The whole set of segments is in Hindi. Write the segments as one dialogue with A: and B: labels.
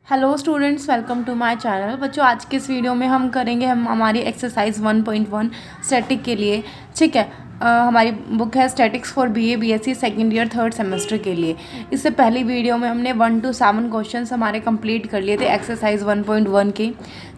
A: Hello students, welcome to my channel. बच्चों, आज के इस वीडियो में हम करेंगे हमारी एक्सरसाइज 1.1 स्टैटिक के लिए। ठीक है, हमारी बुक है statics for BA BSc second year third semester के लिए। इससे पहली वीडियो में हमने 1 to 7 क्वेश्चंस हमारे कंप्लीट कर लिए थे एक्सरसाइज 1.1 के।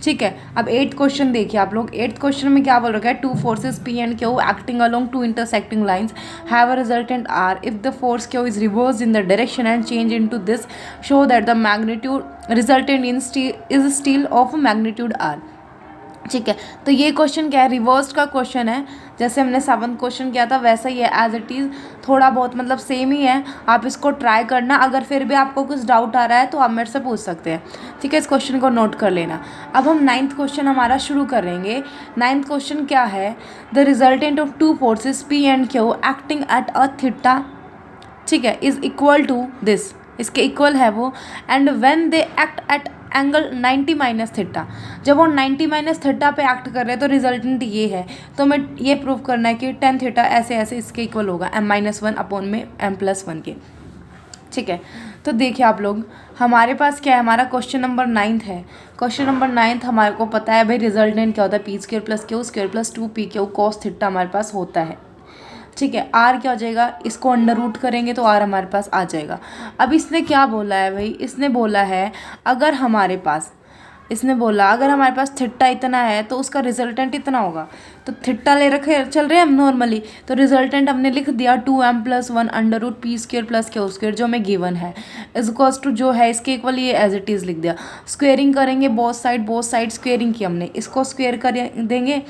A: ठीक है, अब 8th क्वेश्चन देखिए आप लोग। 8th क्वेश्चन में क्या बोल रखा है? Two forces P and Q acting along two intersecting lines have a resultant R. If the force Q is reverse in the direction and change in to this, show that the magnitude resultant in is still of magnitude R. ठीक है, तो ये क्वेश्चन क्या है? रिवर्स का क्वेश्चन है। जैसे हमने 7th क्वेश्चन किया था वैसा ही है, एज इट इज़। थोड़ा बहुत मतलब सेम ही है। आप इसको ट्राई करना। अगर फिर भी आपको कुछ डाउट आ रहा है तो आप मेरे से पूछ सकते हैं। ठीक है, इस क्वेश्चन को नोट कर लेना। अब हम 9th क्वेश्चन हमारा शुरू करेंगे। 9th क्वेश्चन क्या है? The resultant of to forces P and Q acting at a theta, ठीक है, इज इक्वल टू दिस। इसके इक्वल है वो। And when they act at angle 90 minus theta, जब वो 90 माइनस थीटा पे एक्ट कर रहे हैं तो रिजल्टेंट ये है। तो मैं ये प्रूव करना है कि tan थीटा ऐसे ऐसे इसके इक्वल होगा m-1 अपॉन में m+1 के। ठीक है, तो देखिए आप लोग, हमारे पास क्या है? हमारा क्वेश्चन नंबर 9th है। क्वेश्चन नंबर 9th हमारे को पता है भाई, रिजल्टेंट क्या होता है? P square plus Q square plus 2pq cos theta हमारे पास होता है। ठीक है, आर क्या हो जाएगा? इसको अंडर रूट करेंगे तो आर हमारे पास आ जाएगा। अब इसने क्या बोला है भाई? इसने बोला है अगर हमारे पास अगर हमारे पास थीटा इतना है तो उसका रिजल्टेंट इतना होगा। तो थीटा ले रखे चल रहे हैं हम नॉर्मली, तो रिजल्टेंट हमने लिख दिया 2m+1 under root P square plus Q square, जो हमें गिवन है। इक्वल्स टू जो है इसके इक्वल, ये एज इट इज़ लिख दिया। स्क्वेयरिंग करेंगे बोथ साइड स्क्वेयरिंग की हमने। इसको स्क्वेयर कर देंगे,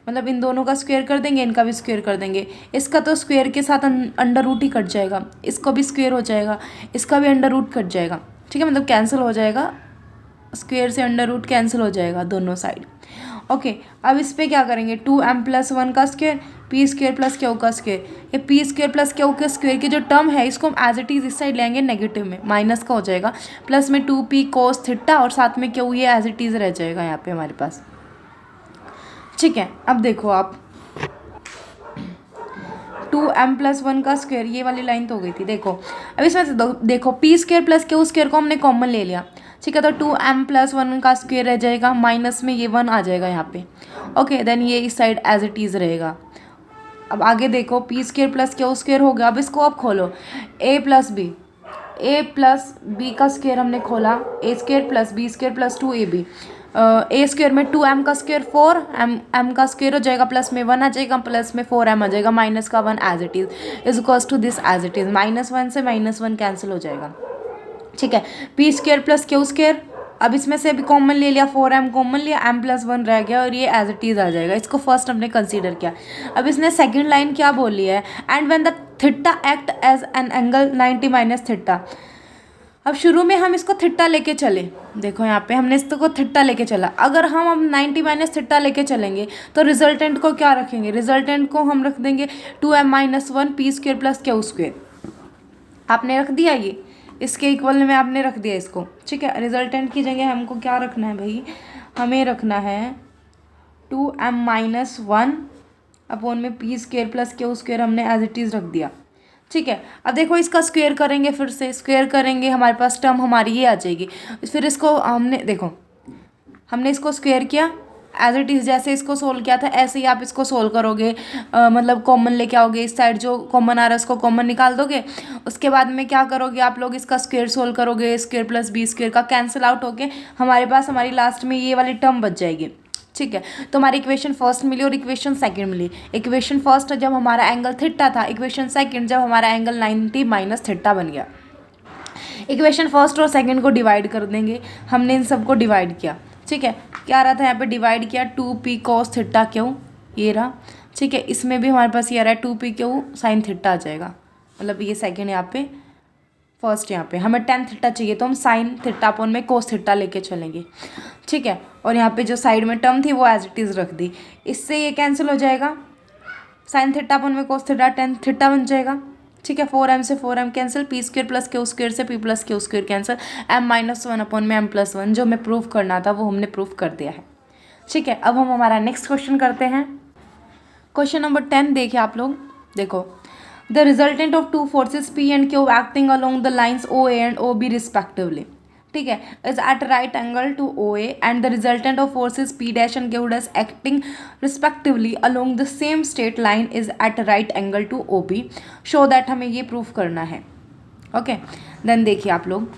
A: मतलब इन दोनों का स्क्वेयर कर देंगे, इनका भी स्क्वेयर कर देंगे। इसका तो स्क्वेयर के साथ अंडर रूट ही कट जाएगा, इसको भी स्क्वेयर हो जाएगा, इसका भी अंडर रूट कट जाएगा। ठीक है, मतलब कैंसिल हो जाएगा, स्क्वेयर से अंडर रूट कैंसिल हो जाएगा दोनों साइड। ओके, अब इस पर क्या करेंगे? 2m+1 का square P square plus Q का स्क्वेयर। ये पी स्क्वेयर प्लस क्यू के स्क्वेयर की जो टर्म है इसको हम एज इट इज़ इस साइड लेंगे नेगेटिव में, माइनस का हो जाएगा, प्लस में 2p cos थीटा और साथ में क्यू, ये एज इट इज़ रह जाएगा यहाँ पे हमारे पास। ठीक है, अब देखो आप 2m+1 का स्क्वेयर, ये वाली लाइन तो हो गई थी। देखो अब इसमें से देखो P square plus Q square को हमने कॉमन ले लिया। ठीक है, तो 2m+1 का स्क्वेयर रह जाएगा, माइनस में ये 1 आ जाएगा यहाँ पे। ओके, देन ये इस साइड एज इट इज़ रहेगा। अब आगे देखो, P square plus Q square हो गया। अब इसको आप खोलो, a प्लस बी का स्क्वेयर हमने खोला, a square plus B square plus 2ab। A square में 2m का स्क्वेयर 4m का स्क्वेयर हो जाएगा, प्लस में 1 आ जाएगा, प्लस में 4m आ जाएगा, माइनस का 1 as it is equals to this as it is. -1 से -1 कैंसिल हो जाएगा। ठीक है, P square plus Q square, अब इसमें से भी कॉमन ले लिया, 4m कॉमन लिया, m+1 रह गया और ये एज इट इज़ आ जाएगा। इसको फर्स्ट हमने कंसीडर किया। अब इसने सेकंड लाइन क्या बोली है? And when the theta act as an angle 90 minus theta. अब शुरू में हम इसको थीटा लेके चले, देखो यहाँ पे हमने इसको थीटा लेके चला। अगर हम अब 90 माइनस थीटा लेके चलेंगे तो रिजल्टेंट को क्या रखेंगे? रिजल्टेंट को हम रख देंगे 2m-1 P square plus Q square. आपने रख दिया, ये इसके इक्वल में आपने रख दिया इसको। ठीक है, रिजल्टेंट की जगह हमको क्या रखना है भाई? हमें रखना है 2m-1 अपॉन में P square plus Q square, हमने एज इट इज़ रख दिया। ठीक है, अब देखो इसका स्क्वेयर करेंगे, फिर से स्क्वेयर करेंगे, हमारे पास टर्म हमारी ये आ जाएगी। फिर इसको हमने इसको स्क्वेयर किया, एज इट इज़ जैसे इसको सोल्व किया था ऐसे ही आप इसको सोल्व करोगे। मतलब कॉमन लेके आओगे, इस साइड जो कॉमन आ रहा है उसको कॉमन निकाल दोगे। उसके बाद में क्या करोगे आप लोग? इसका स्क्वेयर सोल्व करोगे, स्क्वेयर प्लस बी स्क्वेयर का कैंसिल आउट होके हमारे पास हमारी लास्ट में ये वाली टर्म बच जाएगी। ठीक है, तो हमारी इक्वेशन फर्स्ट मिली और इक्वेशन सेकंड मिली। इक्वेशन फर्स्ट जब हमारा एंगल थीटा था, इक्वेशन सेकंड जब हमारा एंगल 90 माइनस थीटा बन गया। इक्वेशन फर्स्ट और सेकंड को डिवाइड कर देंगे, हमने इन सबको डिवाइड किया। ठीक है, क्या आ रहा था यहाँ पे? डिवाइड किया 2p cos थीटा क्यू, ये रहा। ठीक है, इसमें भी हमारे पास ये आ रहा है 2pq साइन थीटा आ जाएगा। मतलब ये सेकंड यहाँ पे, फर्स्ट यहाँ पे हमें tan थीटा चाहिए तो हम साइन थीटा अपॉन में कोस थीटा लेके चलेंगे। ठीक है, और यहाँ पे जो साइड में टर्म थी वो एज इट इज़ रख दी। इससे ये कैंसिल हो जाएगा, साइन थीटा अपॉन में कोस थीटा tan थीटा बन जाएगा। ठीक है, 4m से 4m cancel, P square plus Q square से p plus Q square cancel, m-1 upon में m+1। जो हमें प्रूफ करना था वो हमने प्रूफ कर दिया है। ठीक है, अब हम हमारा नेक्स्ट क्वेश्चन करते हैं। क्वेश्चन नंबर 10 देखिए आप लोग। देखो, the resultant of two forces P and Q acting along the lines OA and OB respectively। ठीक है, is at right angle to O A and the resultant of forces P dash and Q dash acting respectively along the same straight line is at right angle to O B, show that, हमें ये प्रूफ करना है। ओके, देन देखिए आप लोग,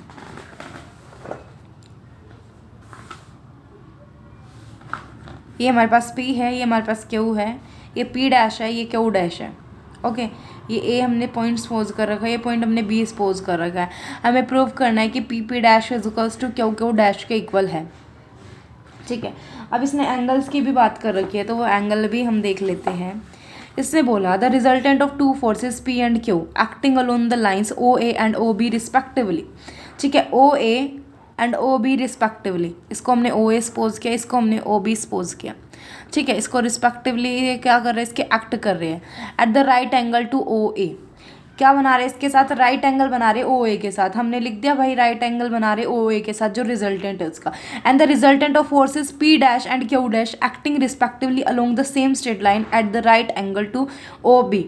A: ये हमारे पास P है, ये हमारे पास Q है, ये P डैश है, ये Q डैश है। ओके, ये A हमने पॉइंट सपोज कर रखा है, ये पॉइंट हमने B सपोज कर रखा है। हमें प्रूव करना है कि P dash is equals to Q dash के इक्वल है। ठीक है, अब इसने एंगल्स की भी बात कर रखी है, तो वो एंगल भी हम देख लेते हैं। इसने बोला the resultant of two forces P and Q acting along the lines OA and OB respectively. ठीक है, OA एंड OB रिस्पेक्टिवली, इसको हमने OA सपोज किया, इसको हमने OB सपोज किया। ठीक है, इसको रिस्पेक्टिवली क्या कर रहे हैं, इसके एक्ट कर रहे हैं at the right angle to OA। क्या बना रहे हैं, इसके साथ राइट एंगल बना रहे OA के साथ। हमने लिख दिया भाई राइट एंगल बना रहे OA के साथ, जो रिजल्टेंट है उसका। And the resultant of forces P dash and Q dash acting respectively along the same straight line at the right angle to OB।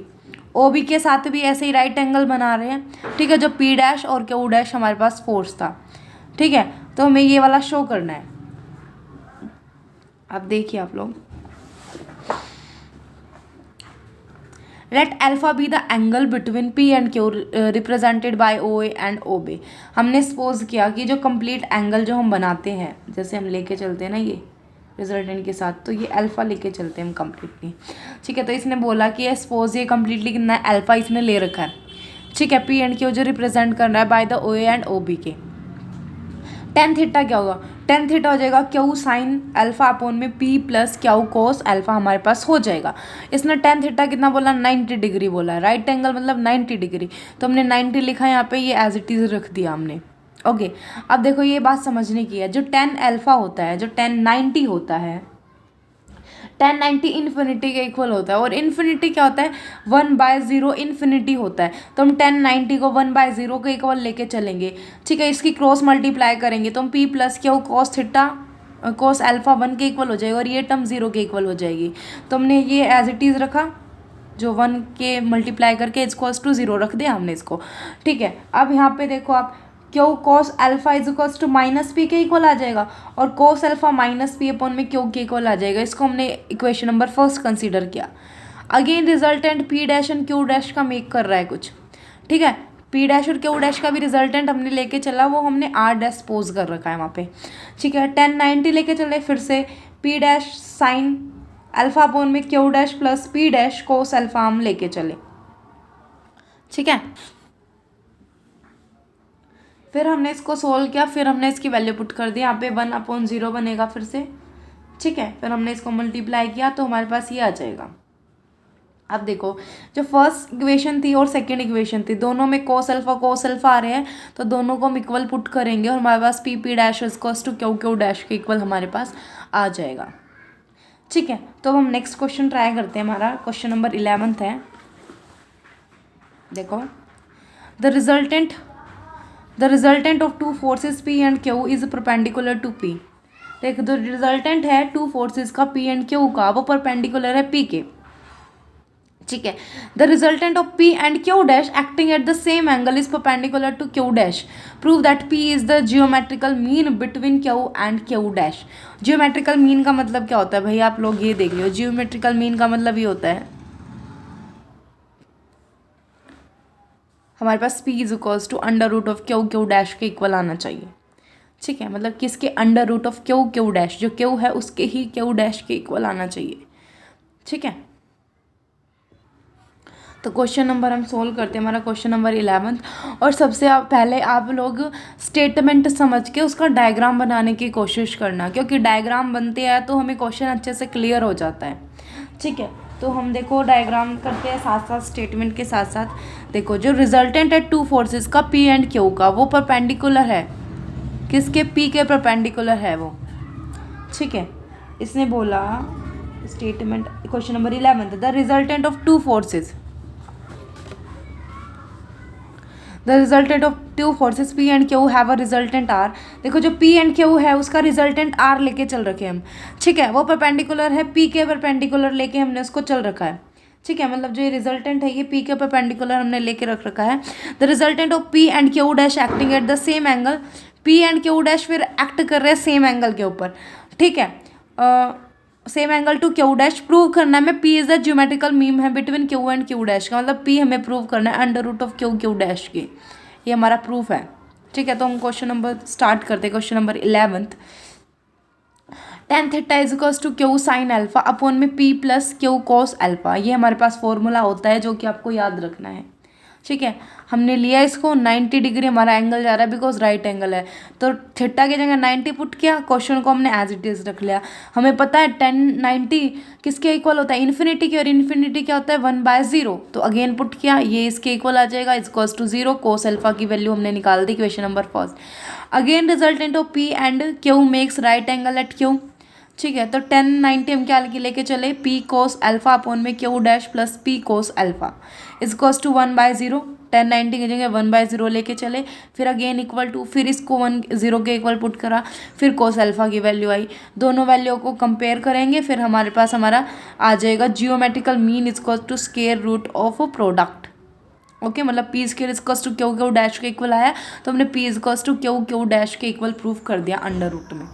A: OB के साथ भी ऐसे ही राइट एंगल बना रहे हैं। ठीक है, जो P डैश और Q डैश हमारे पास फोर्स था। ठीक है, तो हमें ये वाला शो करना है। अब देखिए आप लोग, let alpha be the angle between P and Q represented by OA and OB। हमने सपोज किया कि जो कंप्लीट एंगल जो हम बनाते हैं, जैसे हम लेके चलते हैं ना ये रिजल्टेंट के साथ, तो ये अल्फा लेके चलते हैं हम कम्प्लीटली। ठीक है, तो इसने बोला कि सपोज ये कम्प्लीटली कितना है, अल्फा इसने ले रखा है। ठीक है, P एंड Q जो रिप्रेजेंट कर रहा है by the OA and OB के। टेन थीटा क्या होगा, टेन थीटा हो जाएगा Q साइन अल्फा अपॉन में P plus Q cos alpha हमारे पास हो जाएगा। इसने टेन थीटा कितना बोला, 90 डिग्री बोला है। राइट एंगल मतलब 90 डिग्री, तो हमने 90 लिखा है यहाँ पे, ये एज इट इज़ रख दिया हमने। ओके, अब देखो ये बात समझने की है, जो 10 अल्फा होता है, जो 1090 होता है, 1090 इन्फिनिटी के इक्वल होता है। और इन्फिनिटी क्या होता है, 1/0 इन्फिनिटी होता है। तो हम 1090 को 1/0 के इक्वल लेके चलेंगे। ठीक है, इसकी क्रॉस मल्टीप्लाई करेंगे तो हम P plus Q cos theta cos alpha 1 के इक्वल हो जाएगा और ये टर्म 0 के इक्वल हो जाएगी। तो हमने ये एज इट इज़ रखा, जो 1 के मल्टीप्लाई करके इक्वल्स टू 0 रख दिया हमने इसको। ठीक है, अब यहाँ पे देखो आप, Q cos alpha is equals to minus P के इक्वल आ जाएगा और cos alpha minus P upon में Q के इक्वल आ जाएगा। इसको हमने इक्वेशन नंबर फर्स्ट कंसीडर किया। Again resultant P dash and Q dash का मेक कर रहा है कुछ। ठीक है, P डैश और Q डैश का भी रिजल्टेंट हमने लेके चला, वो हमने R डैश सपोज कर रखा है वहाँ पे। ठीक है, 1090 लेके चले, फिर से P dash sign alpha upon में Q dash plus P dash cos alpha हम लेके चले। ठीक है, फिर हमने इसको सोल्व किया, फिर हमने इसकी वैल्यू पुट कर दी, यहाँ पे 1/0 बनेगा फिर से। ठीक है, फिर हमने इसको मल्टीप्लाई किया तो हमारे पास ये आ जाएगा। अब देखो, जो फर्स्ट इक्वेशन थी और सेकंड इक्वेशन थी, दोनों में कोस अल्फा आ रहे हैं, तो दोनों को हम इक्वल पुट करेंगे और हमारे पास P dash equals to Q dash के इक्वल हमारे पास आ जाएगा। ठीक है, तो हम नेक्स्ट क्वेश्चन ट्राई करते हैं। हमारा क्वेश्चन नंबर 11 है। देखो, The resultant of two forces P and Q is perpendicular to P। देख, जो रिजल्टेंट है टू फोर्सेस का P एंड Q का, वो परपेंडिकुलर है P के। ठीक है, the resultant of P and Q dash acting at the same angle is perpendicular to Q dash. Prove that P is the geometrical mean between Q and Q dash. Geometrical mean का मतलब क्या होता है भाई, आप लोग ये देख लो। जियोमेट्रिकल मीन का मतलब ये होता है, हमारे पास P is equals to under root of Q dash के इक्वल आना चाहिए। ठीक है, मतलब किसके, under root of Q dash, जो Q है उसके ही Q डैश के इक्वल आना चाहिए। ठीक है, तो क्वेश्चन नंबर हम सोल्व करते हैं, हमारा क्वेश्चन नंबर 11। और सबसे पहले आप लोग स्टेटमेंट समझ के उसका डायग्राम बनाने की कोशिश करना, क्योंकि डायग्राम बनते हैं तो हमें क्वेश्चन अच्छे से क्लियर हो जाता है। ठीक है, तो हम देखो डायग्राम करते हैं साथ साथ, स्टेटमेंट के साथ साथ। देखो, जो रिजल्टेंट है टू फोर्सेस का P एंड Q का, वो परपेंडिकुलर है किसके, P के परपेंडिकुलर है वो। ठीक है, इसने बोला statement question number 11, the resultant of two forces, the resultant of two forces P and Q have a resultant R। देखो, जो P एंड Q है उसका रिजल्टेंट R लेके चल रखे हम। ठीक है, वो परपेंडिकुलर है P के परपेंडिकुलर लेके हमने उसको चल रखा है। ठीक है, मतलब जो ये रिजल्टेंट है ये P के परपेंडिकुलर हमने लेके रख रखा है। The resultant of P and Q dash acting at the same angle, P and Q dash फिर एक्ट कर रहे हैं सेम एंगल के ऊपर, ठीक है। Same angle to Q dash prove करना है हमें P is the geometrical mean है between Q and Q dash का, मतलब पी हमें प्रूव करना है under root of Q Q dash की, ये हमारा प्रूफ है, ठीक है। तो हम क्वेश्चन नंबर स्टार्ट करते हैं। Question number 11th, tan theta is equals to Q sine alpha upon में P plus Q cos alpha, ये हमारे पास फॉर्मूला होता है जो कि आपको याद रखना है, ठीक है। हमने लिया इसको 90 डिग्री हमारा एंगल जा रहा है बिकॉज राइट एंगल है, तो थीटा की जगह 90 पुट किया, क्वेश्चन को हमने एज इट इज रख लिया। हमें पता है 1090 किसके इक्वल होता है, इन्फिनिटी की, और इन्फिनिटी क्या होता है 1/0, तो अगेन पुट किया, ये इसके इक्वल आ जाएगा, इक्वल्स टू 0, कोस अल्फा की वैल्यू हमने निकाल दी। Question number first, again resultant of P and Q makes right angle at Q, ठीक है। तो 1090 हम क्या लेके चले, पी कोस अल्फा अपॉन में Q dash plus P cos alpha is cos to 1/0, 1090 की जगह 1/0 लेके चले, फिर अगेन इक्वल टू, फिर इसको 1/0 के इक्वल पुट करा, फिर कोस अल्फा की वैल्यू आई, दोनों वैल्यू को कंपेयर करेंगे, फिर हमारे पास हमारा आ जाएगा geometrical mean is cos to square root of a product, okay. मतलब P square is cos to Q Q dash के इक्वल आया, तो हमने P is cos to Q Q dash के इक्वल प्रूफ कर दिया अंडर रूट में।